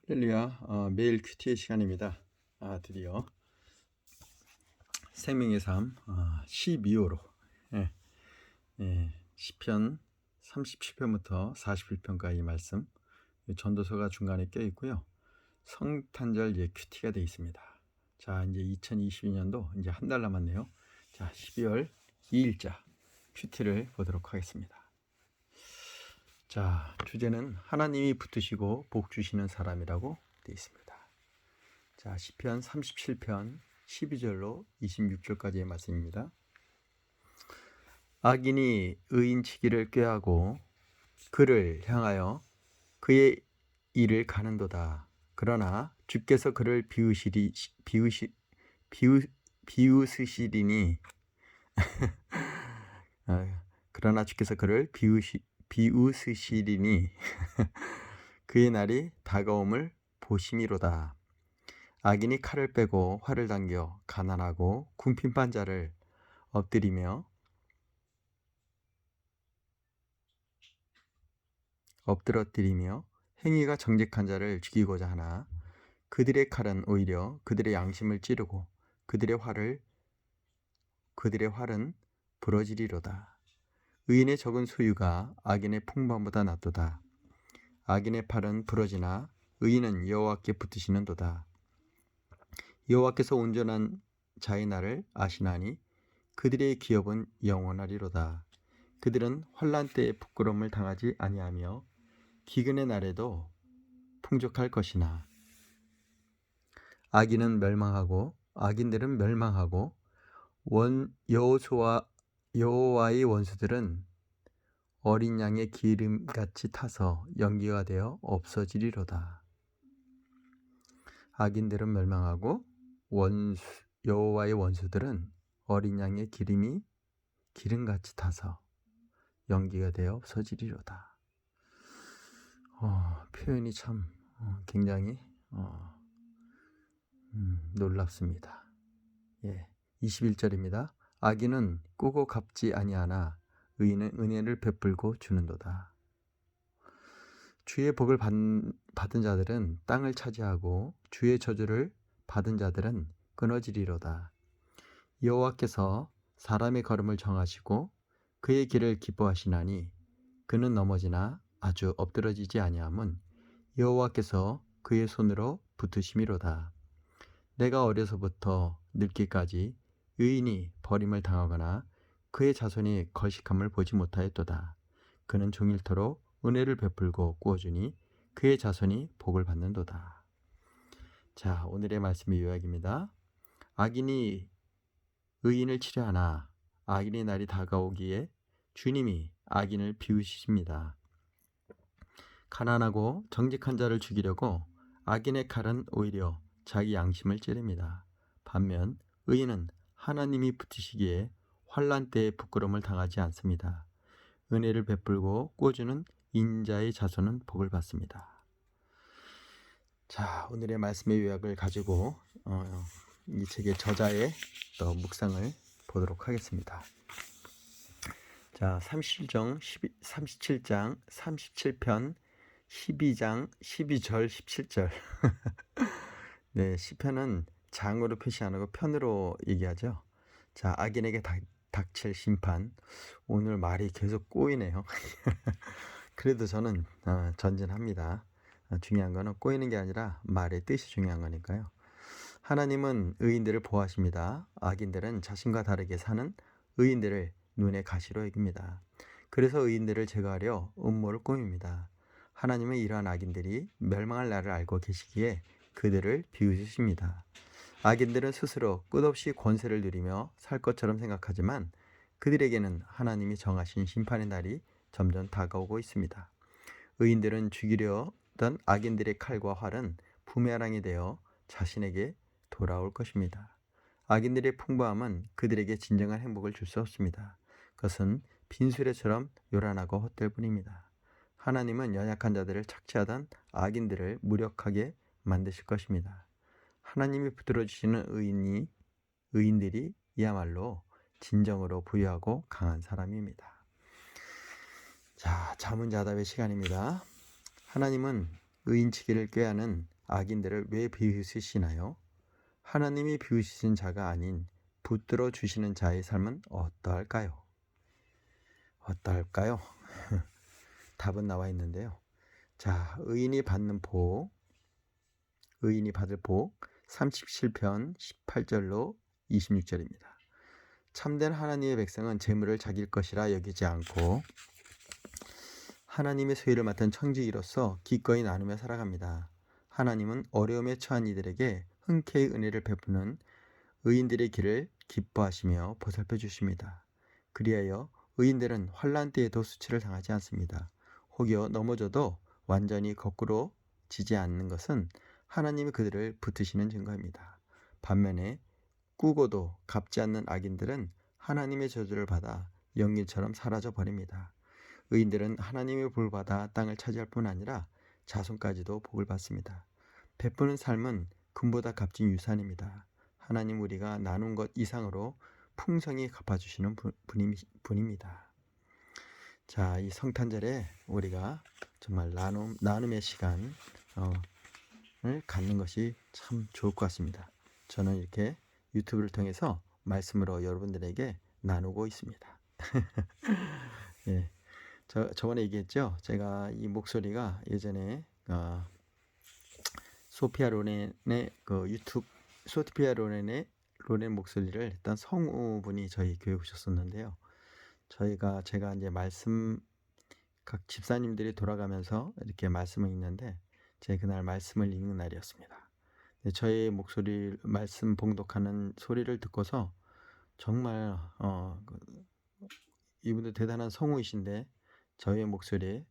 할렐루야. 매일 큐티의 시간입니다. 드디어 생명의 삶 12호로 시편 37편부터 41편까지 말씀, 전도서가 중간에 껴 있고요. 성탄절 큐티가 되어 있습니다. 자, 이제 2022년도 이제 한 달 남았네요. 자, 12월 2일자 큐티를 보도록 하겠습니다. 자, 주제는 하나님이 붙드시고 복 주시는 사람이라고 되어 있습니다. 자, 시편 37편 12절로 26절까지의 말씀입니다. 악인이 의인치기를 꾀하고 그를 향하여 그의 일을 가는도다. 그러나 주께서 그를 비웃으시리니 그러나 주께서 그를 비웃으시리니 그의 날이 다가옴을 보심이로다. 악인이 칼을 빼고 활을 당겨 가난하고 궁핍한 자를 엎드러뜨리며 행위가 정직한 자를 죽이고자 하나 그들의 칼은 오히려 그들의 양심을 찌르고 그들의 활은 부러지리로다. 의인의 적은 소유가 악인의 풍부함보다 낫도다. 악인의 팔은 부러지나 의인은 여호와께 붙으시는도다. 여호와께서 온전한 자의 날을 아시나니 그들의 기업은 영원하리로다. 그들은 환난 때에 부끄러움을 당하지 아니하며 기근의 날에도 풍족할 것이나 악인들은 멸망하고 여호와의 원수들은 어린 양의 기름같이 타서 연기가 되어 없어지리로다. 악인들은 멸망하고 여호와의 원수들은 어린 양의 기름같이 타서 연기가 되어 없어지리로다. 표현이 참 굉장히 놀랍습니다. 21절입니다. 악인은 꾸고 갚지 아니하나 의인은 은혜를 베풀고 주는도다. 주의 복을 받은 자들은 땅을 차지하고 주의 저주를 받은 자들은 끊어지리로다. 여호와께서 사람의 걸음을 정하시고 그의 길을 기뻐하시나니 그는 넘어지나 아주 엎드러지지 아니함은 여호와께서 그의 손으로 붙으심이로다. 내가 어려서부터 늙기까지 의인이 버림을 당하거나 그의 자손이 걸식함을 보지 못하였도다. 그는 종일토록 은혜를 베풀고 꾸어주니 그의 자손이 복을 받는도다. 자, 오늘의 말씀의 요약입니다. 악인이 의인을 치려하나 악인의 날이 다가오기에 주님이 악인을 비웃으십니다. 가난하고 정직한 자를 죽이려고 악인의 칼은 오히려 자기 양심을 찌릅니다. 반면 의인은 하나님이 붙으시기에 환난 때에 부끄러움을 당하지 않습니다. 은혜를 베풀고 꾸어주는 인자의 자손은 복을 받습니다. 자, 오늘의 말씀의 요약을 가지고 이 책의 저자의 또 묵상을 보도록 하겠습니다. 자, 37장 37편 12장 12절 17절 네, 시편은 장으로 표시 안 하고 편으로 얘기하죠. 자, 악인에게 닥칠 심판. 오늘 말이 계속 꼬이네요. 그래도 저는 전진합니다. 중요한 거는 꼬이는 게 아니라 말의 뜻이 중요한 거니까요. 하나님은 의인들을 보호하십니다. 악인들은 자신과 다르게 사는 의인들을 눈의 가시로 여깁니다. 그래서 의인들을 제거하려 음모를 꾸밉니다. 하나님은 이러한 악인들이 멸망할 날을 알고 계시기에 그들을 비웃으십니다. 악인들은 스스로 끝없이 권세를 누리며 살 것처럼 생각하지만 그들에게는 하나님이 정하신 심판의 날이 점점 다가오고 있습니다. 의인들은 죽이려던 악인들의 칼과 활은 부메랑이 되어 자신에게 돌아올 것입니다. 악인들의 풍부함은 그들에게 진정한 행복을 줄 수 없습니다. 그것은 빈수레처럼 요란하고 헛될 뿐입니다. 하나님은 연약한 자들을 착취하던 악인들을 무력하게 만드실 것입니다. 하나님이 붙들어주시는 의인들이 이야말로 진정으로 부유하고 강한 사람입니다. 자, 자문자답의 시간입니다. 하나님은 의인치기를 꾀하는 악인들을 왜 비웃으시나요? 하나님이 비웃으신 자가 아닌 붙들어 주시는 자의 삶은 어떠할까요? 어떠할까요? 답은 나와 있는데요. 자, 의인이 받을 복 37편 18절로 26절입니다. 참된 하나님의 백성은 재물을 자기의 것이라 여기지 않고 하나님의 소유를 맡은 청지기로서 기꺼이 나누며 살아갑니다. 하나님은 어려움에 처한 이들에게 흔쾌히 은혜를 베푸는 의인들의 길을 기뻐하시며 보살펴 주십니다. 그리하여 의인들은 환난 때에도 수치를 당하지 않습니다. 혹여 넘어져도 완전히 거꾸로 지지 않는 것은 하나님이 그들을 붙드시는 증거입니다. 반면에 꾸고도 갚지 않는 악인들은 하나님의 저주를 받아 연기처럼 사라져 버립니다. 의인들은 하나님의 복을 받아 땅을 차지할 뿐 아니라 자손까지도 복을 받습니다. 베푸는 삶은 금보다 값진 유산입니다. 하나님 우리가 나눈 것 이상으로 풍성히 갚아주시는 분입니다. 자, 이 성탄절에 우리가 정말 나눔의 시간을 갖는 것이 참 좋을 것 같습니다. 저는 이렇게 유튜브를 통해서 말씀으로 여러분들에게 나누고 있습니다. 예, 저번에 얘기했죠. 제가 이 목소리가 예전에 소피아 로렌의 소피아 로렌의 목소리를 했던 성우분이 저희 교회 오셨었는데요. 제가 이제 각 집사님들이 돌아가면서 이렇게 말씀을 읽는데 제가 그날 말씀을 읽는 날이었습니다. 저의 목소리 말씀 봉독하는 소리를 듣고서 정말 이분도 대단한 성우이신데 저의 목소리에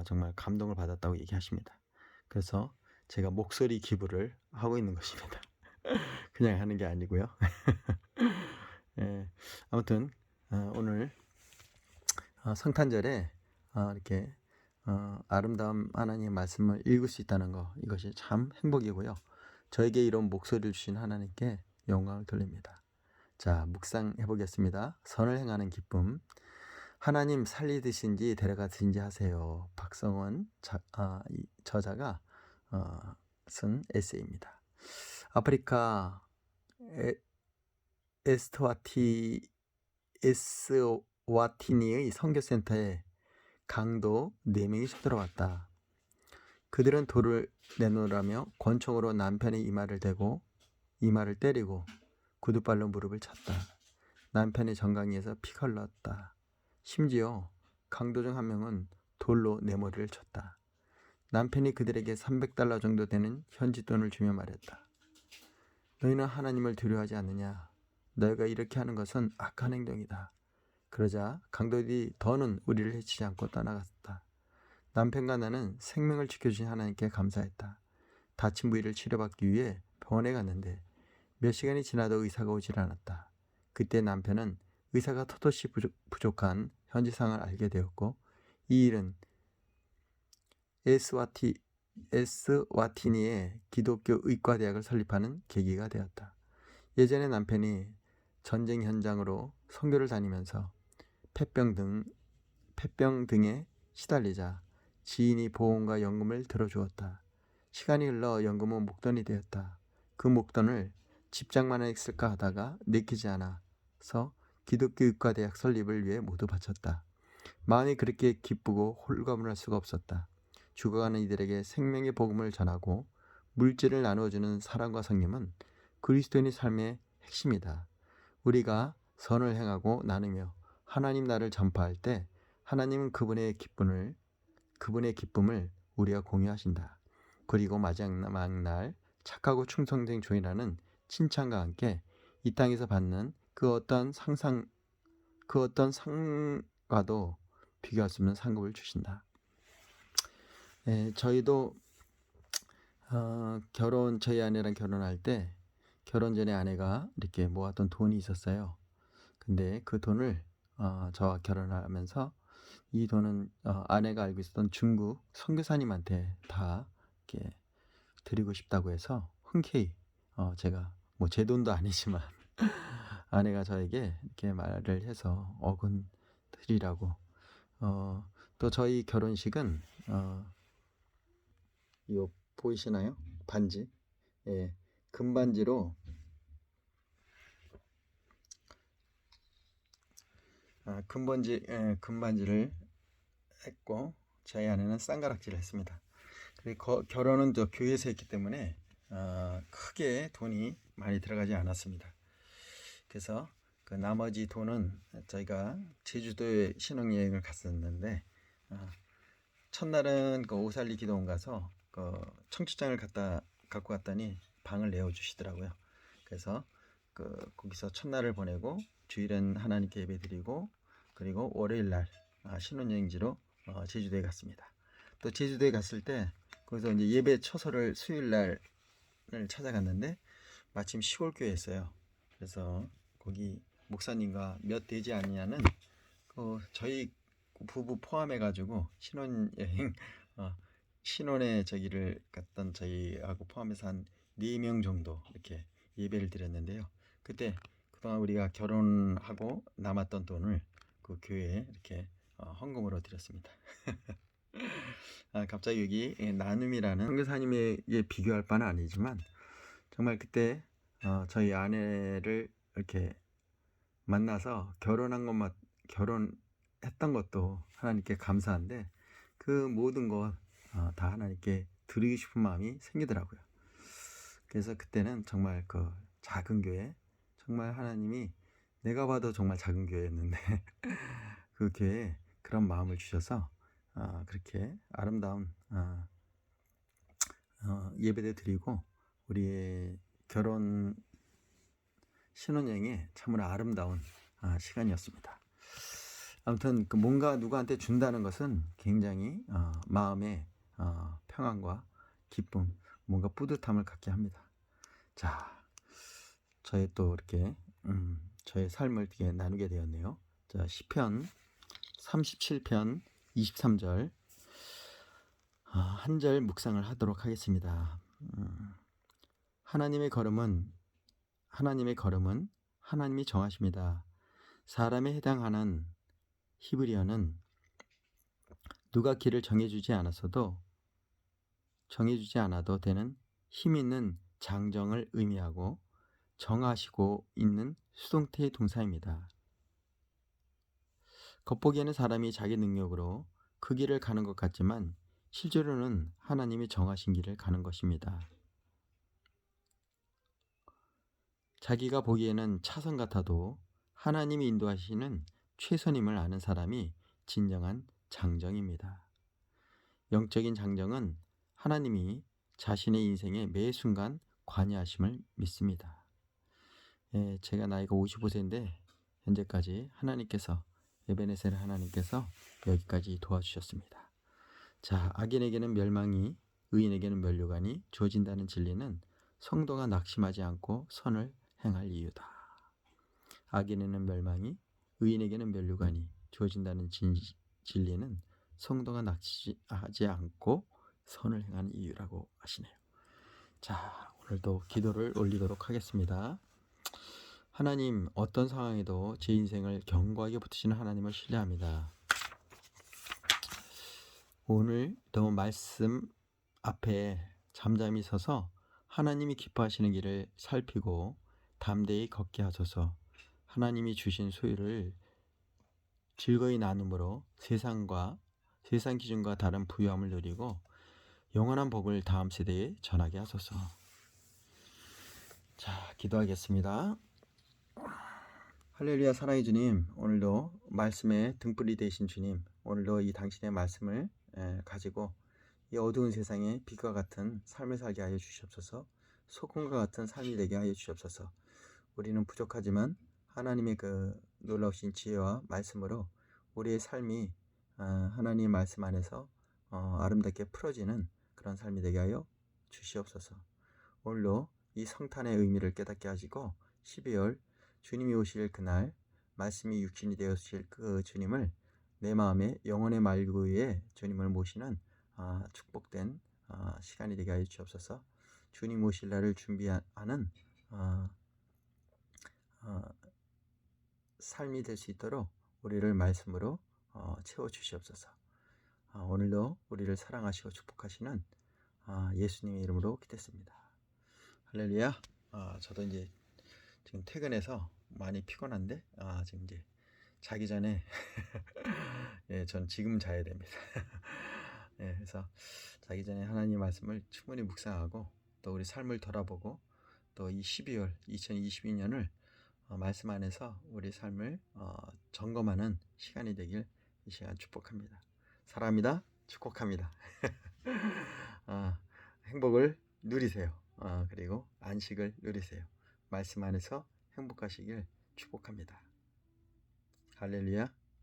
정말 감동을 받았다고 얘기하십니다. 그래서 제가 목소리 기부를 하고 있는 것입니다. 그냥 하는 게 아니고요. 예, 아무튼 오늘 성탄절에 이렇게 아름다운 하나님의 말씀을 읽을 수 있다는 거, 이것이 참 행복이고요. 저에게 이런 목소리를 주신 하나님께 영광을 돌립니다. 자, 묵상해 보겠습니다. 선을 행하는 기쁨. 하나님 살리듯인지 데려가듯인지 하세요. 박성원 저자가 쓴 에세이입니다. 아프리카 에스와티니의 선교센터에 강도 4명이 쳐들어왔다. 그들은 돌을 내놓으라며 권총으로 남편의 이마를 때리고 구두발로 무릎을 찼다. 남편의 정강이에서 피가 흘렀다. 심지어 강도 중 한 명은 돌로 내 머리를 쳤다. 남편이 그들에게 $300 정도 되는 현지 돈을 주며 말했다. 너희는 하나님을 두려워하지 않느냐? 너희가 이렇게 하는 것은 악한 행동이다. 그러자 강도들이 더는 우리를 해치지 않고 떠나갔다. 남편과 나는 생명을 지켜주신 하나님께 감사했다. 다친 부위를 치료받기 위해 병원에 갔는데 몇 시간이 지나도 의사가 오질 않았다. 그때 남편은 의사가 턱없이 부족한 현지 상황을 알게 되었고 이 일은 에스와티니의 기독교 의과대학을 설립하는 계기가 되었다. 예전에 남편이 전쟁 현장으로 선교를 다니면서 폐병 등에 시달리자 지인이 보험과 연금을 들어주었다. 시간이 흘러 연금은 목돈이 되었다. 그 목돈을 집장만에 쓸까 하다가 내키지 않아서 기독교 의과대학 설립을 위해 모두 바쳤다. 마음이 그렇게 기쁘고 홀가분할 수가 없었다. 죽어가는 이들에게 생명의 복음을 전하고 물질을 나누어주는 사랑과 성님은 그리스도인의 삶의 핵심이다. 우리가 선을 행하고 나누며 하나님 나라를 전파할 때 하나님은 그분의 기쁨을 우리가 공유하신다. 그리고 마지막 날 착하고 충성된 종이라는 칭찬과 함께 이 땅에서 받는 그 어떤 상과도 비교할 수 없는 상급을 주신다. 저희도 저희 아내랑 결혼할 때 결혼 전에 아내가 이렇게 모았던 돈이 있었어요. 근데 그 돈을 저와 결혼하면서 이 돈은 아내가 알고 있었던 중국 선교사님한테 다 이렇게 드리고 싶다고 해서 흔쾌히 제가 뭐 제 돈도 아니지만 아내가 저에게 이렇게 말을 해서 어근 드리라고. 또 저희 결혼식은 이거 보이시나요? 반지, 예, 금반지로 금반지를 했고 저희 아내는 쌍가락질을 했습니다. 그리고 결혼은 또 교회에서 했기 때문에 크게 돈이 많이 들어가지 않았습니다. 그래서 그 나머지 돈은 저희가 제주도에 신혼여행을 갔었는데 첫날은 그 오살리 기도원 가서 그 청첩장을 갖고 갔더니 방을 내어주시더라고요. 그래서 거기서 첫날을 보내고 주일은 하나님께 예배드리고 그리고 월요일날 신혼여행지로 제주도에 갔습니다. 또 제주도에 갔을 때 거기서 이제 예배 처소를 수요일날을 찾아갔는데 마침 시골교회였어요. 그래서 거기 목사님과 몇 되지 않냐는 저희 부부 포함해가지고 신혼여행 신혼에 저기를 갔던 저희하고 포함해서 한 4명 정도 이렇게 예배를 드렸는데요. 그때 그동안 우리가 결혼하고 남았던 돈을 그 교회에 이렇게 헌금으로 드렸습니다. 갑자기 여기 나눔이라는 선교사님에게 비교할 바는 아니지만 정말 그때 저희 아내를 이렇게 만나서 결혼했던 것도 하나님께 감사한데 그 모든 것 다 하나님께 드리고 싶은 마음이 생기더라고요. 그래서 그때는 정말 그 작은 교회, 정말 하나님이 내가 봐도 정말 작은 교회였는데 그 교회에 그런 마음을 주셔서 그렇게 아름다운 예배를 드리고 우리의 결혼 신혼여행에 참으로 아름다운 시간이었습니다. 아무튼 뭔가 누구한테 준다는 것은 굉장히 마음의 평안과 기쁨, 뭔가 뿌듯함을 갖게 합니다. 자, 저의 또 이렇게 저의 삶을 이렇게 나누게 되었네요. 자, 시편 37편 23절 한 절 묵상을 하도록 하겠습니다. 하나님의 걸음은 하나님이 정하십니다. 사람에 해당하는 히브리어는 누가 길을 정해주지 않아도 되는 힘 있는 장정을 의미하고 정하시고 있는 수동태 동사입니다. 겉보기에는 사람이 자기 능력으로 그 길을 가는 것 같지만 실제로는 하나님이 정하신 길을 가는 것입니다. 자기가 보기에는 차선 같아도 하나님이 인도하시는 최선임을 아는 사람이 진정한 장정입니다. 영적인 장정은 하나님이 자신의 인생의 매 순간 관여하심을 믿습니다. 제가 나이가 55세인데 현재까지 에베네셀 하나님께서 여기까지 도와주셨습니다. 자, 악인에게는 멸망이 의인에게는 면류관이 주어진다는 진리는 성도가 낙심하지 않고 선을 행할 이유다. 악인에게는 멸망이 의인에게는 면류관이 주어진다는 진리는 성도가 낙심하지 않고 선을 행하는 이유라고 하시네요. 자, 오늘도 기도를 올리도록 하겠습니다. 하나님, 어떤 상황에도 제 인생을 견고하게 붙드시는 하나님을 신뢰합니다. 오늘도 말씀 앞에 잠잠히 서서 하나님이 기뻐하시는 길을 살피고 담대히 걷게 하소서. 하나님이 주신 소유를 즐거이 나눔으로 세상 기준과 다른 부유함을 누리고 영원한 복을 다음 세대에 전하게 하소서. 자, 기도하겠습니다. 할렐루야. 사랑의 주님, 오늘도 말씀의 등불이 되신 주님, 오늘도 이 당신의 말씀을 가지고 이 어두운 세상에 빛과 같은 삶을 살게 하여 주시옵소서. 소금과 같은 삶이 되게 하여 주시옵소서. 우리는 부족하지만 하나님의 그 놀라우신 지혜와 말씀으로 우리의 삶이 하나님의 말씀 안에서 아름답게 풀어지는 그런 삶이 되게 하여 주시옵소서. 오늘도 이 성탄의 의미를 깨닫게 하시고 12월 주님이 오실 그날 말씀이 육신이 되어주실 그 주님을 내 마음에 영혼의 말구에 주님을 모시는 축복된 시간이 되게 하여 주옵소서. 주님 오실 날을 준비하는 삶이 될 수 있도록 우리를 말씀으로 채워주시옵소서. 오늘도 우리를 사랑하시고 축복하시는 예수님의 이름으로 기도했습니다. 할렐루야. 저도 이제 지금 퇴근해서 많이 피곤한데 지금 이제 자기 전에 예, 전 지금 자야 됩니다. 예, 그래서 자기 전에 하나님 말씀을 충분히 묵상하고 또 우리 삶을 돌아보고 또 이 12월 2022년을 말씀 안에서 우리 삶을 점검하는 시간이 되길 이 시간 축복합니다. 사랑합니다. 축복합니다. 행복을 누리세요. 그리고 안식을 누리세요. 말씀 안에서 행복하시길 축복합니다. 할렐루야.